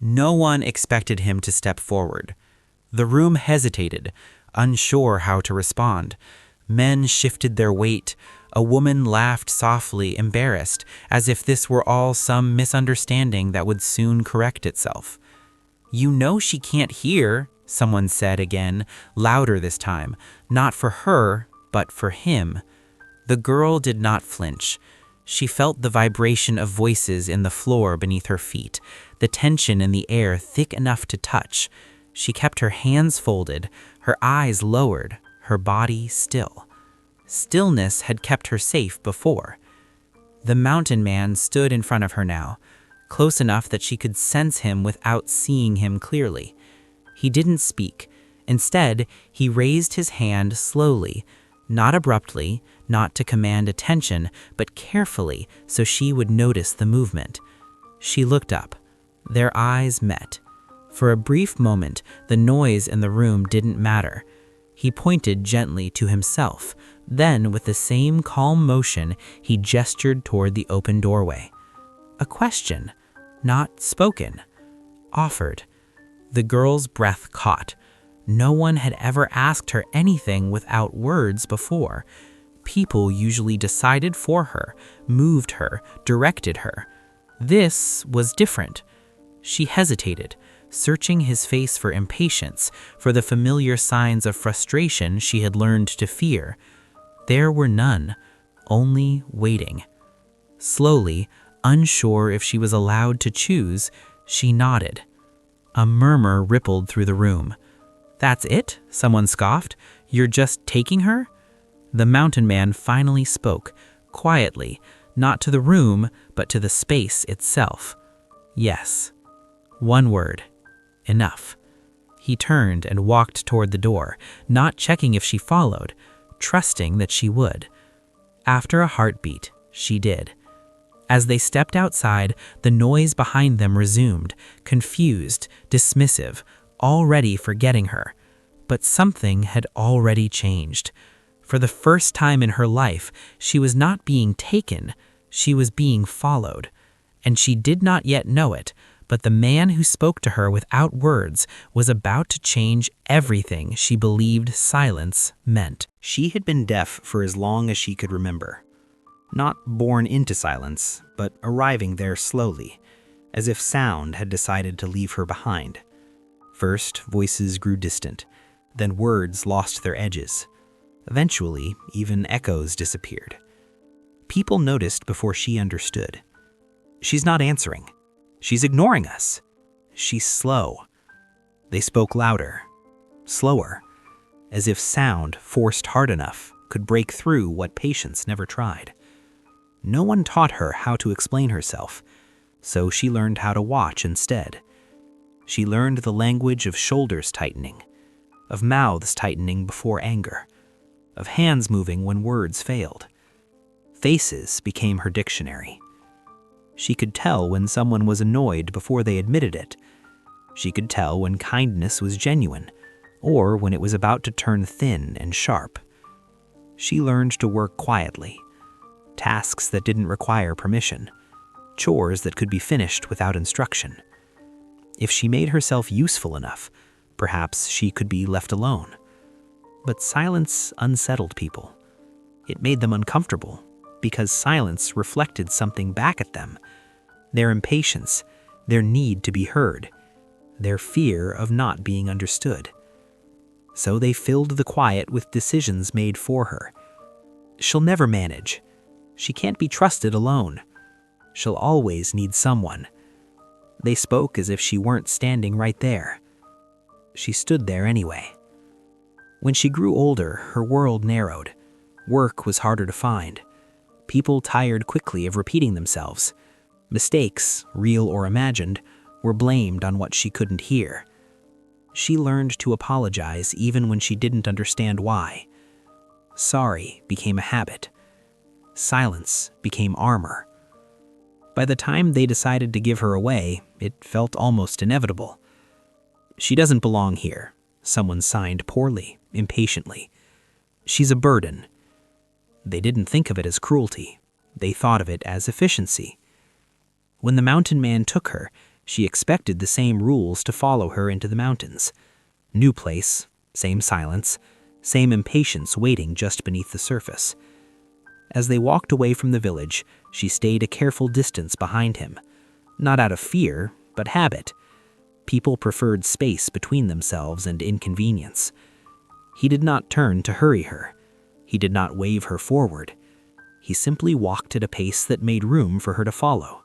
No one expected him to step forward. The room hesitated, unsure how to respond. Men shifted their weight. A woman laughed softly, embarrassed, as if this were all some misunderstanding that would soon correct itself. "You know she can't hear," someone said again, louder this time, not for her, but for him. The girl did not flinch. She felt the vibration of voices in the floor beneath her feet, the tension in the air thick enough to touch. She kept her hands folded, her eyes lowered, her body still. Stillness had kept her safe before. The mountain man stood in front of her now, close enough that she could sense him without seeing him clearly. He didn't speak. Instead, he raised his hand slowly, not abruptly, not to command attention, but carefully so she would notice the movement. She looked up. Their eyes met. For a brief moment, the noise in the room didn't matter. He pointed gently to himself. Then, with the same calm motion, he gestured toward the open doorway. A question, not spoken, offered. The girl's breath caught. No one had ever asked her anything without words before. People usually decided for her, moved her, directed her. This was different. She hesitated, searching his face for impatience, for the familiar signs of frustration she had learned to fear. There were none, only waiting. Slowly, unsure if she was allowed to choose, she nodded. A murmur rippled through the room. "That's it?" someone scoffed. "You're just taking her?" The mountain man finally spoke, quietly, not to the room, but to the space itself. "Yes." One word. Enough. He turned and walked toward the door, not checking if she followed, trusting that she would. After a heartbeat, she did. As they stepped outside, the noise behind them resumed, confused, dismissive, already forgetting her. But something had already changed. For the first time in her life, she was not being taken, she was being followed. And she did not yet know it, but the man who spoke to her without words was about to change everything she believed silence meant. She had been deaf for as long as she could remember. Not born into silence, but arriving there slowly, as if sound had decided to leave her behind. First, voices grew distant, then words lost their edges. Eventually, even echoes disappeared. People noticed before she understood. "She's not answering. She's ignoring us. She's slow." They spoke louder, slower, as if sound, forced hard enough, could break through what patience never tried. No one taught her how to explain herself, so she learned how to watch instead. She learned the language of shoulders tightening, of mouths tightening before anger, of hands moving when words failed. Faces became her dictionary. She could tell when someone was annoyed before they admitted it. She could tell when kindness was genuine, or when it was about to turn thin and sharp. She learned to work quietly, tasks that didn't require permission, chores that could be finished without instruction. If she made herself useful enough, perhaps she could be left alone. But silence unsettled people. It made them uncomfortable, because silence reflected something back at them. Their impatience, their need to be heard, their fear of not being understood. So they filled the quiet with decisions made for her. She'll never manage. She can't be trusted alone. She'll always need someone. They spoke as if she weren't standing right there. She stood there anyway. When she grew older, her world narrowed. Work was harder to find. People tired quickly of repeating themselves. Mistakes, real or imagined, were blamed on what she couldn't hear. She learned to apologize even when she didn't understand why. Sorry became a habit. Silence became armor. By the time they decided to give her away, it felt almost inevitable. "She doesn't belong here," someone signed poorly, impatiently. "She's a burden." They didn't think of it as cruelty. They thought of it as efficiency. When the mountain man took her, She expected the same rules to follow her into the mountains. New place, same silence, same impatience waiting just beneath the surface. As they walked away from the village, she stayed a careful distance behind him. Not out of fear, but habit. People preferred space between themselves and inconvenience. He did not turn to hurry her. He did not wave her forward. He simply walked at a pace that made room for her to follow.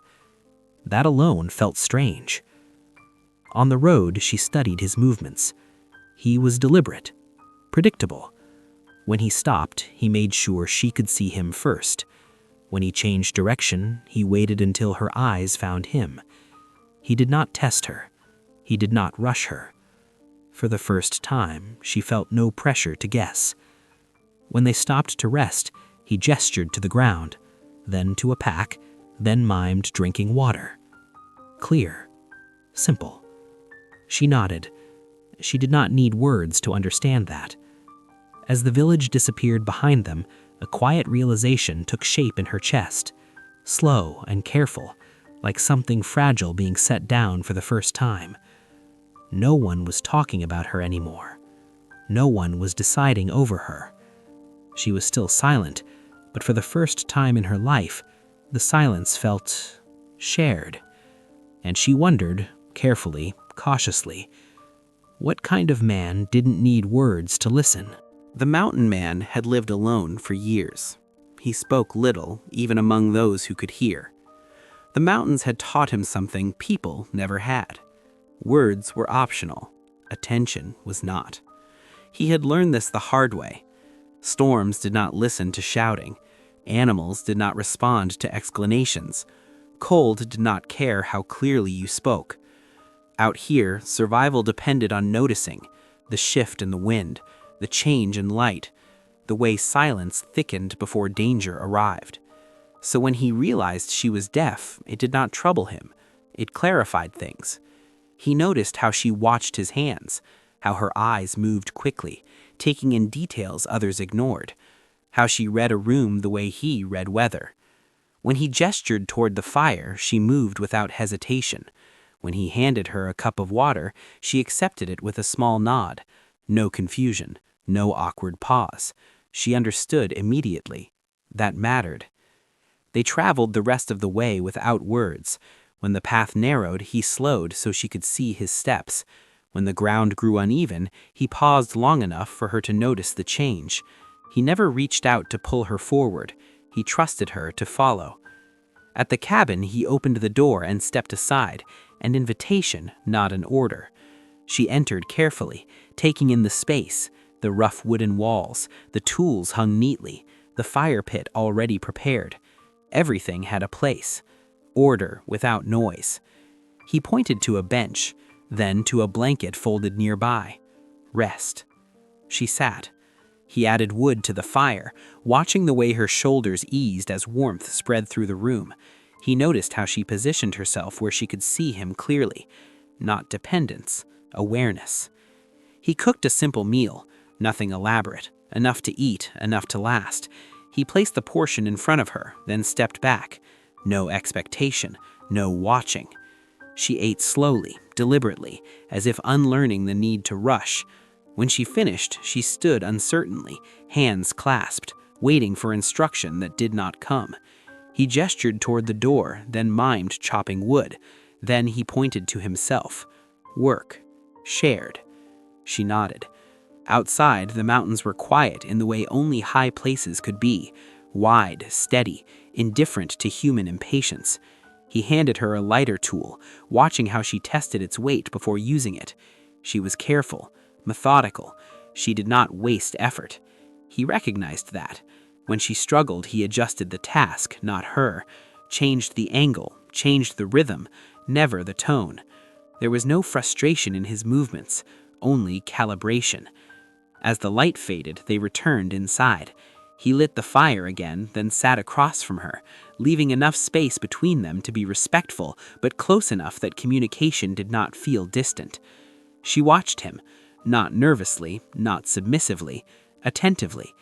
That alone felt strange. On the road, she studied his movements. He was deliberate, predictable. When he stopped, he made sure she could see him first. When he changed direction, he waited until her eyes found him. He did not test her. He did not rush her. For the first time, she felt no pressure to guess. When they stopped to rest, he gestured to the ground, then to a pack, then mimed drinking water. Clear. Simple. She nodded. She did not need words to understand that. As the village disappeared behind them, a quiet realization took shape in her chest, slow and careful, like something fragile being set down for the first time. No one was talking about her anymore. No one was deciding over her. She was still silent, but for the first time in her life, the silence felt shared. And she wondered, carefully, cautiously, what kind of man didn't need words to listen? The mountain man had lived alone for years. He spoke little, even among those who could hear. The mountains had taught him something people never had. Words were optional. Attention was not. He had learned this the hard way. Storms did not listen to shouting. Animals did not respond to explanations. Cold did not care how clearly you spoke. Out here, survival depended on noticing the shift in the wind, the change in light, the way silence thickened before danger arrived. So when he realized she was deaf, it did not trouble him. It clarified things. He noticed how she watched his hands, how her eyes moved quickly, taking in details others ignored, how she read a room the way he read weather. When he gestured toward the fire, she moved without hesitation. When he handed her a cup of water, she accepted it with a small nod. No confusion, no awkward pause. She understood immediately. That mattered. They traveled the rest of the way without words. When the path narrowed, he slowed so she could see his steps. When the ground grew uneven, he paused long enough for her to notice the change. He never reached out to pull her forward. He trusted her to follow. At the cabin, he opened the door and stepped aside, an invitation, not an order. She entered carefully, taking in the space, the rough wooden walls, the tools hung neatly, the fire pit already prepared. Everything had a place. Order without noise. He pointed to a bench, then to a blanket folded nearby. Rest. She sat. He added wood to the fire, watching the way her shoulders eased as warmth spread through the room. He noticed how she positioned herself where she could see him clearly. Not dependence, awareness. He cooked a simple meal, nothing elaborate, enough to eat, enough to last. He placed the portion in front of her, then stepped back. No expectation, no watching. She ate slowly, deliberately, as if unlearning the need to rush. When she finished, she stood uncertainly, hands clasped, waiting for instruction that did not come. He gestured toward the door, then mimed chopping wood. Then he pointed to himself. Work. Shared. She nodded. Outside, the mountains were quiet in the way only high places could be, wide, steady, indifferent to human impatience. He handed her a lighter tool, watching how she tested its weight before using it. She was careful, methodical. She did not waste effort. He recognized that. When she struggled, he adjusted the task, not her, changed the angle, changed the rhythm, never the tone. There was no frustration in his movements, only calibration. As the light faded, they returned inside. He lit the fire again, then sat across from her, leaving enough space between them to be respectful, but close enough that communication did not feel distant. She watched him, not nervously, not submissively, attentively,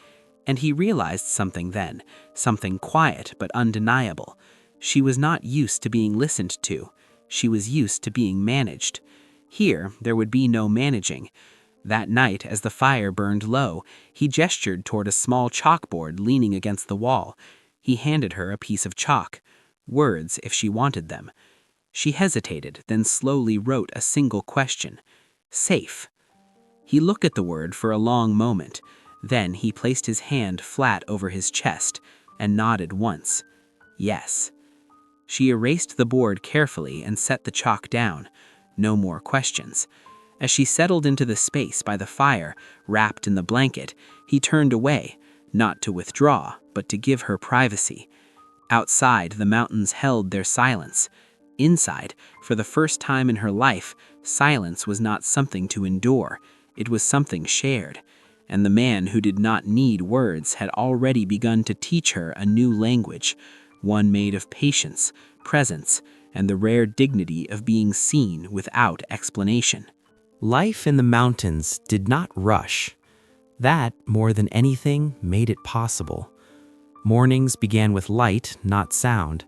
and he realized something then, something quiet but undeniable. She was not used to being listened to. She was used to being managed. Here, there would be no managing. That night, as the fire burned low, he gestured toward a small chalkboard leaning against the wall. He handed her a piece of chalk. Words, if she wanted them. She hesitated, then slowly wrote a single question. Safe. He looked at the word for a long moment. Then he placed his hand flat over his chest and nodded once. Yes. She erased the board carefully and set the chalk down. No more questions. As she settled into the space by the fire, wrapped in the blanket, he turned away, not to withdraw, but to give her privacy. Outside, the mountains held their silence. Inside, for the first time in her life, silence was not something to endure. It was something shared. And the man who did not need words had already begun to teach her a new language, one made of patience, presence, and the rare dignity of being seen without explanation. Life in the mountains did not rush. That, more than anything, made it possible. Mornings began with light, not sound.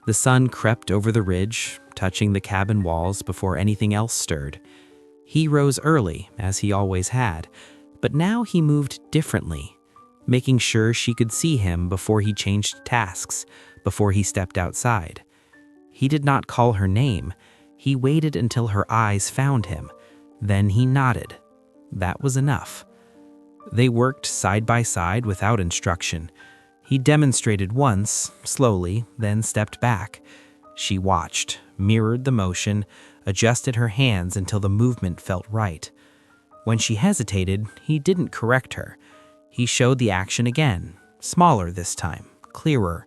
The sun crept over the ridge, touching the cabin walls before anything else stirred. He rose early, as he always had, but now he moved differently, making sure she could see him before he changed tasks, before he stepped outside. He did not call her name. He waited until her eyes found him. Then he nodded. That was enough. They worked side by side without instruction. He demonstrated once, slowly, then stepped back. She watched, mirrored the motion, adjusted her hands until the movement felt right. When she hesitated, he didn't correct her. He showed the action again, smaller this time, clearer.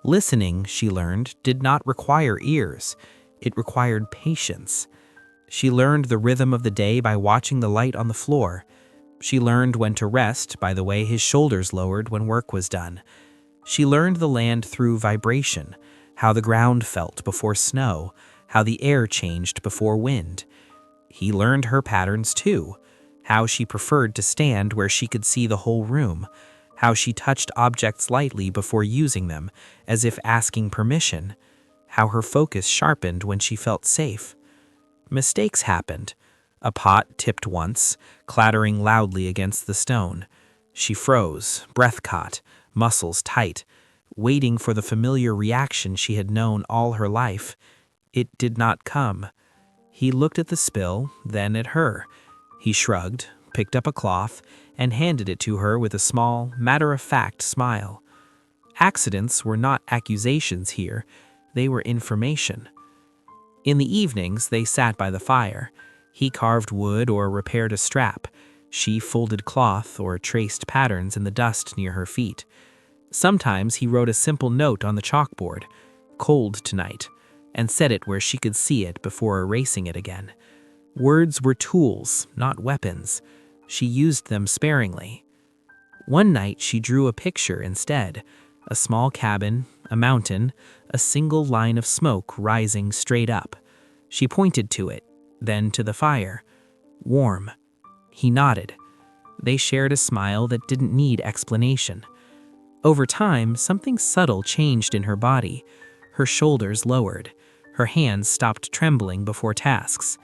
Listening, she learned, did not require ears. It required patience. She learned the rhythm of the day by watching the light on the floor. She learned when to rest by the way his shoulders lowered when work was done. She learned the land through vibration, how the ground felt before snow, how the air changed before wind. He learned her patterns too, how she preferred to stand where she could see the whole room, how she touched objects lightly before using them, as if asking permission, how her focus sharpened when she felt safe. Mistakes happened. A pot tipped once, clattering loudly against the stone. She froze, breath caught, muscles tight, waiting for the familiar reaction she had known all her life. It did not come. He looked at the spill, then at her. He shrugged, picked up a cloth, and handed it to her with a small, matter-of-fact smile. Accidents were not accusations here. They were information. In the evenings, they sat by the fire. He carved wood or repaired a strap. She folded cloth or traced patterns in the dust near her feet. Sometimes he wrote a simple note on the chalkboard, "Cold tonight," and set it where she could see it before erasing it again. Words were tools, not weapons. She used them sparingly. One night she drew a picture instead, a small cabin, a mountain, a single line of smoke rising straight up. She pointed to it, then to the fire. Warm. He nodded. They shared a smile that didn't need explanation. Over time, something subtle changed in her body. Her shoulders lowered. Her hands stopped trembling before tasks.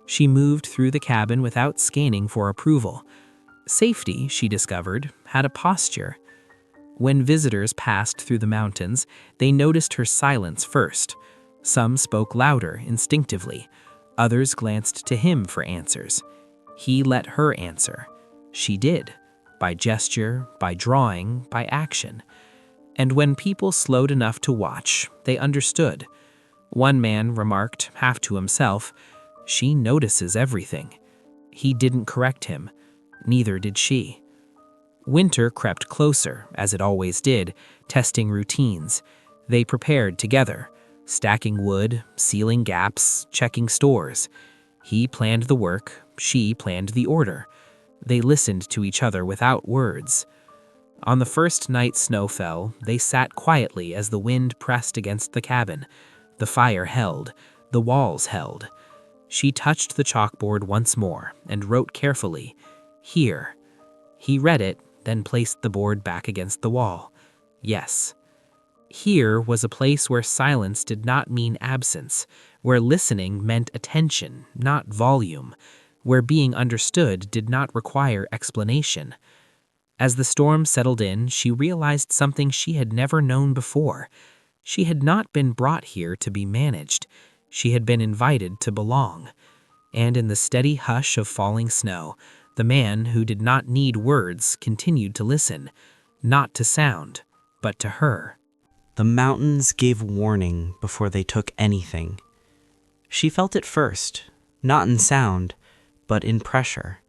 She moved through the cabin without scanning for approval. Safety, she discovered, had a posture. When visitors passed through the mountains, they noticed her silence first. Some spoke louder, instinctively. Others glanced to him for answers. He let her answer. She did, by gesture, by drawing, by action. And when people slowed enough to watch, they understood. One man remarked, half to himself, "She notices everything." He didn't correct him. Neither did she. Winter crept closer, as it always did, testing routines. They prepared together, stacking wood, sealing gaps, checking stores. He planned the work, she planned the order. They listened to each other without words. On the first night snow fell, they sat quietly as the wind pressed against the cabin. The fire held, the walls held. She touched the chalkboard once more and wrote carefully, "Here." He read it, then placed the board back against the wall. Yes. Here was a place where silence did not mean absence, where listening meant attention, not volume, where being understood did not require explanation. As the storm settled in, she realized something she had never known before. She had not been brought here to be managed. She had been invited to belong. And in the steady hush of falling snow, the man who did not need words continued to listen, not to sound, but to her. The mountains gave warning before they took anything. She felt it first, not in sound, but in pressure.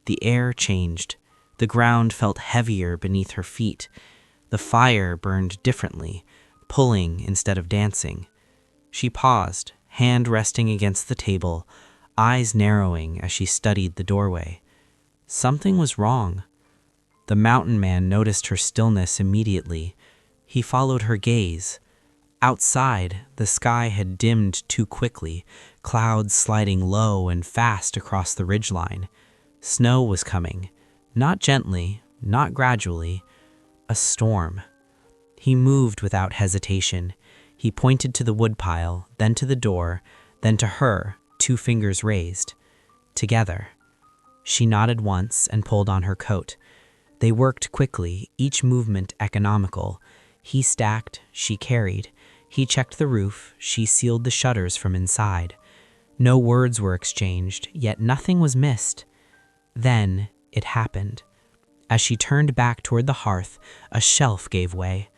The air changed. The ground felt heavier beneath her feet. The fire burned differently, pulling instead of dancing. She paused, hand resting against the table, eyes narrowing as she studied the doorway. Something was wrong. The mountain man noticed her stillness immediately. He followed her gaze. Outside, the sky had dimmed too quickly, clouds sliding low and fast across the ridgeline. Snow was coming, not gently, not gradually, a storm. He moved without hesitation. He pointed to the woodpile, then to the door, then to her, 2 fingers raised. Together. She nodded once and pulled on her coat. They worked quickly, each movement economical. He stacked, she carried. He checked the roof, she sealed the shutters from inside. No words were exchanged, yet nothing was missed. Then it happened. As she turned back toward the hearth, a shelf gave way.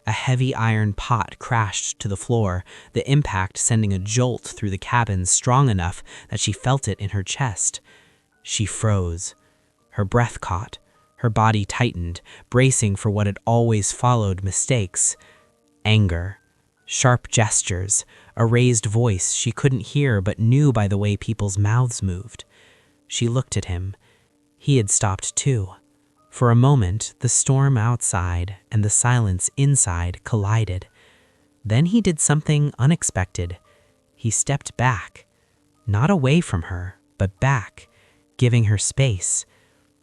A heavy iron pot crashed to the floor, the impact sending a jolt through the cabin strong enough that she felt it in her chest. She froze. Her breath caught. Her body tightened, bracing for what had always followed mistakes. Anger. Sharp gestures. A raised voice she couldn't hear but knew by the way people's mouths moved. She looked at him. He had stopped too. For a moment, the storm outside and the silence inside collided. Then he did something unexpected. He stepped back. Not away from her, but back, giving her space.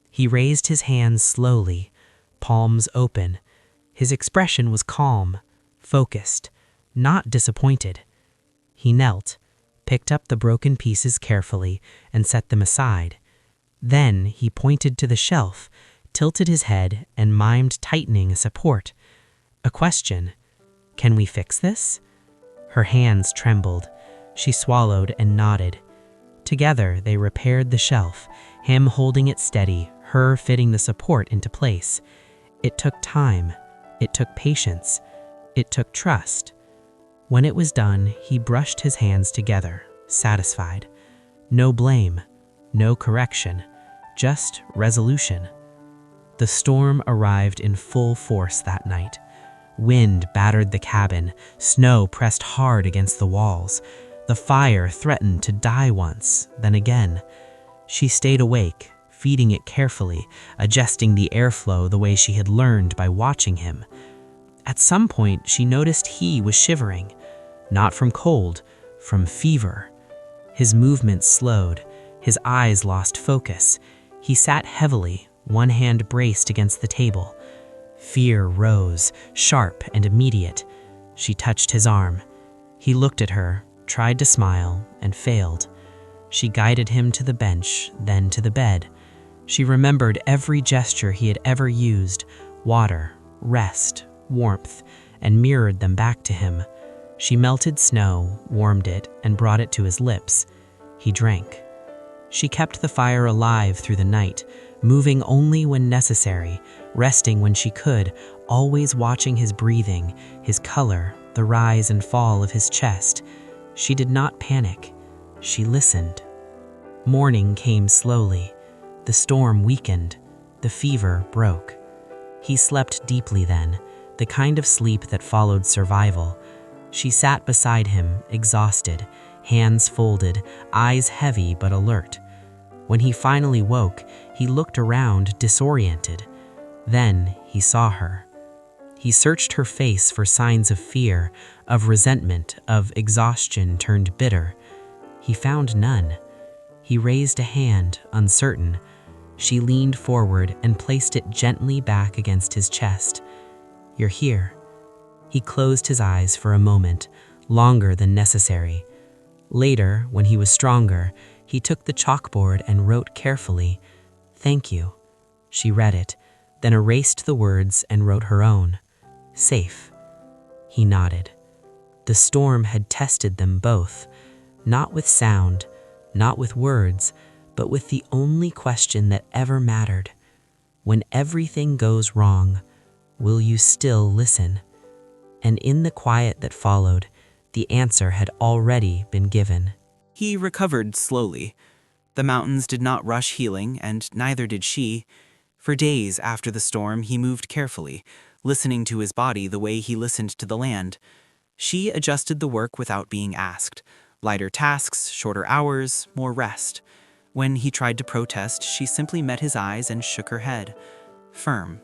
He raised his hands slowly, palms open. His expression was calm, focused, not disappointed. He knelt, picked up the broken pieces carefully, and set them aside. Then he pointed to the shelf, tilted his head, and mimed tightening a support. A question. Can we fix this? Her hands trembled. She swallowed and nodded. Together they repaired the shelf, him holding it steady, her fitting the support into place. It took time. It took patience. It took trust. When it was done, he brushed his hands together, satisfied. No blame, no correction, just resolution. The storm arrived in full force that night. Wind battered the cabin, snow pressed hard against the walls. The fire threatened to die once, then again. She stayed awake, feeding it carefully, adjusting the airflow the way she had learned by watching him. At some point, she noticed he was shivering, not from cold, from fever. His movements slowed, his eyes lost focus. He sat heavily, one hand braced against the table. Fear rose, sharp and immediate. She touched his arm. He looked at her, tried to smile, and failed. She guided him to the bench, then to the bed. She remembered every gesture he had ever used, water, rest, warmth, and mirrored them back to him. She melted snow, warmed it, and brought it to his lips. He drank. She kept the fire alive through the night, moving only when necessary, resting when she could, always watching his breathing, his color, the rise and fall of his chest. She did not panic. She listened. Morning came slowly. The storm weakened. The fever broke. He slept deeply then, the kind of sleep that followed survival. She sat beside him, exhausted, hands folded, eyes heavy but alert. When he finally woke, he looked around, disoriented. Then he saw her. He searched her face for signs of fear, of resentment, of exhaustion turned bitter. He found none. He raised a hand, uncertain. She leaned forward and placed it gently back against his chest. "You're here." He closed his eyes for a moment, longer than necessary. Later, when he was stronger, he took the chalkboard and wrote carefully, "Thank you." She read it, then erased the words and wrote her own, "Safe." He nodded. The storm had tested them both, not with sound, not with words, but with the only question that ever mattered. When everything goes wrong, will you still listen? And in the quiet that followed, the answer had already been given. He recovered slowly. The mountains did not rush healing, and neither did she. For days after the storm, he moved carefully, listening to his body the way he listened to the land. She adjusted the work without being asked. Lighter tasks, shorter hours, more rest. When he tried to protest, she simply met his eyes and shook her head. Firm,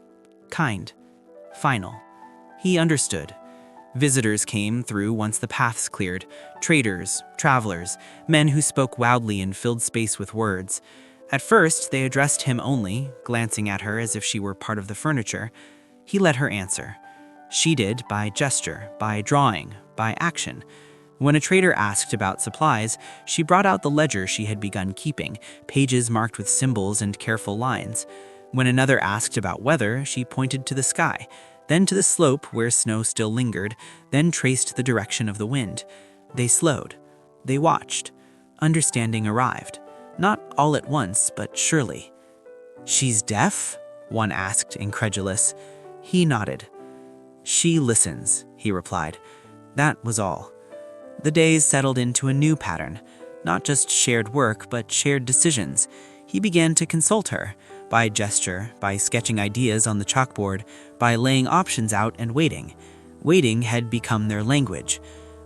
kind, final. He understood. Visitors came through once the paths cleared. Traders, travelers, men who spoke loudly and filled space with words. At first, they addressed him only, glancing at her as if she were part of the furniture. He let her answer. She did by gesture, by drawing, by action. When a trader asked about supplies, she brought out the ledger she had begun keeping, pages marked with symbols and careful lines. When another asked about weather, she pointed to the sky, then to the slope where snow still lingered, then traced the direction of the wind. They slowed. They watched. Understanding arrived. Not all at once, but surely. "She's deaf?" one asked, incredulous. He nodded. "She listens," he replied. That was all. The days settled into a new pattern. Not just shared work, but shared decisions. He began to consult her, by gesture, by sketching ideas on the chalkboard, by laying options out and waiting. Waiting had become their language.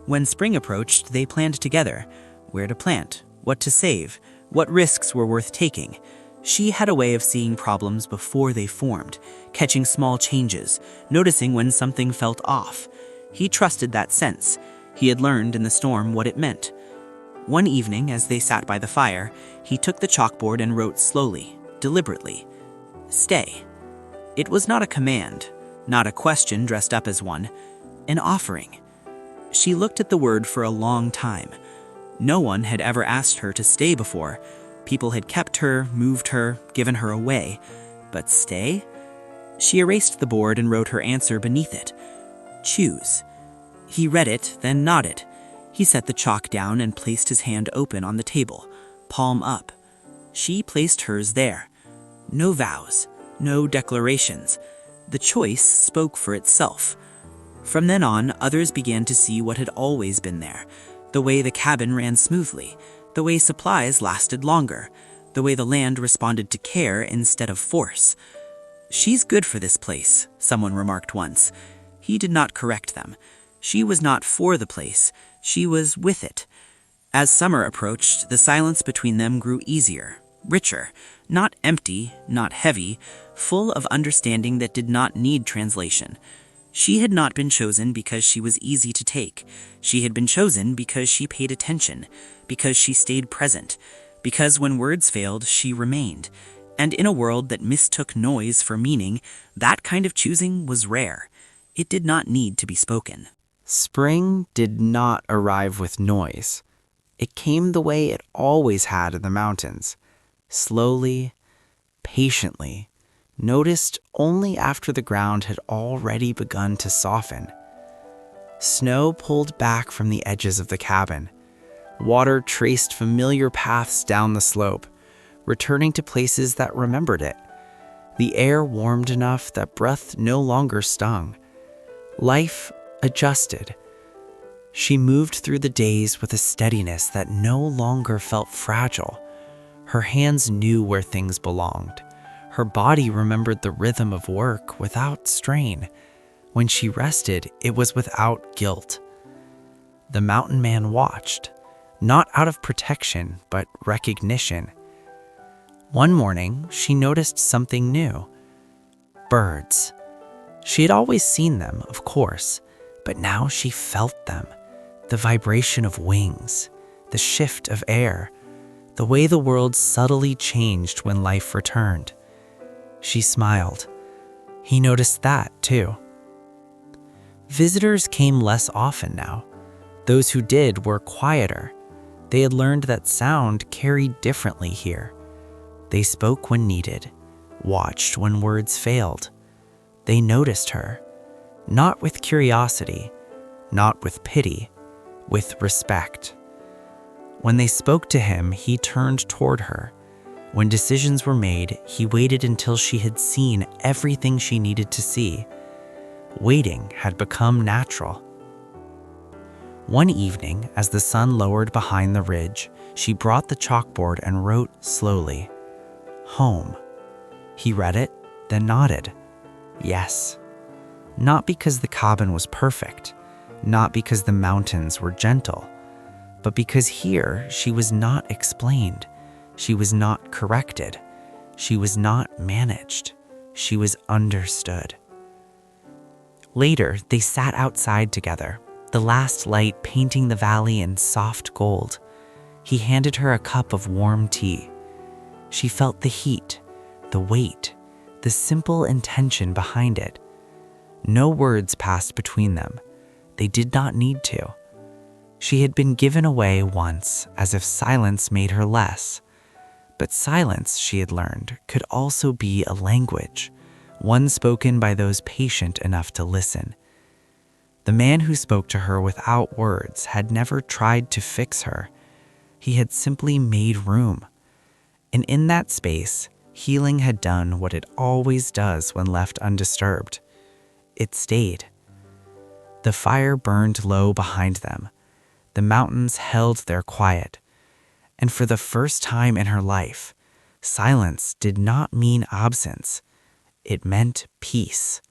When spring approached, they planned together. Where to plant, what to save, what risks were worth taking. She had a way of seeing problems before they formed, catching small changes, noticing when something felt off. He trusted that sense. He had learned in the storm what it meant. One evening, as they sat by the fire, he took the chalkboard and wrote slowly, deliberately, "Stay." It was not a command, not a question dressed up as one, an offering. She looked at the word for a long time. No one had ever asked her to stay before. People had kept her, moved her, given her away. But stay? She erased the board and wrote her answer beneath it. "Choose." He read it, then nodded. He set the chalk down and placed his hand open on the table, palm up. She placed hers there. No vows, no declarations. The choice spoke for itself. From then on, others began to see what had always been there. The way the cabin ran smoothly, the way supplies lasted longer, the way the land responded to care instead of force. "She's good for this place," someone remarked once. He did not correct them. She was not for the place, she was with it. As summer approached, the silence between them grew easier, richer, not empty, not heavy, full of understanding that did not need translation. She had not been chosen because she was easy to take. She had been chosen because she paid attention, because she stayed present, because when words failed, she remained. And in a world that mistook noise for meaning, that kind of choosing was rare. It did not need to be spoken. Spring did not arrive with noise. It came the way it always had in the mountains, slowly, patiently, noticed only after the ground had already begun to soften. Snow pulled back from the edges of the cabin. Water traced familiar paths down the slope, returning to places that remembered it. The air warmed enough that breath no longer stung. Life adjusted. She moved through the days with a steadiness that no longer felt fragile. Her hands knew where things belonged. Her body remembered the rhythm of work without strain. When she rested, it was without guilt. The mountain man watched, not out of protection, but recognition. One morning, she noticed something new. Birds. She had always seen them, of course, but now she felt them. The vibration of wings, the shift of air, the way the world subtly changed when life returned. She smiled. He noticed that, too. Visitors came less often now. Those who did were quieter. They had learned that sound carried differently here. They spoke when needed, watched when words failed. They noticed her, not with curiosity, not with pity, with respect. When they spoke to him, he turned toward her. When decisions were made, he waited until she had seen everything she needed to see. Waiting had become natural. One evening, as the sun lowered behind the ridge, she brought the chalkboard and wrote slowly, "Home." He read it, then nodded. Yes. Not because the cabin was perfect, not because the mountains were gentle, but because here she was not explained, she was not corrected, she was not managed, she was understood. Later, they sat outside together, the last light painting the valley in soft gold. He handed her a cup of warm tea. She felt the heat, the weight, the simple intention behind it. No words passed between them. They did not need to. She had been given away once, as if silence made her less. But silence, she had learned, could also be a language, one spoken by those patient enough to listen. The man who spoke to her without words had never tried to fix her. He had simply made room. And in that space, healing had done what it always does when left undisturbed. It stayed. The fire burned low behind them. The mountains held their quiet. And for the first time in her life, silence did not mean absence. It meant peace.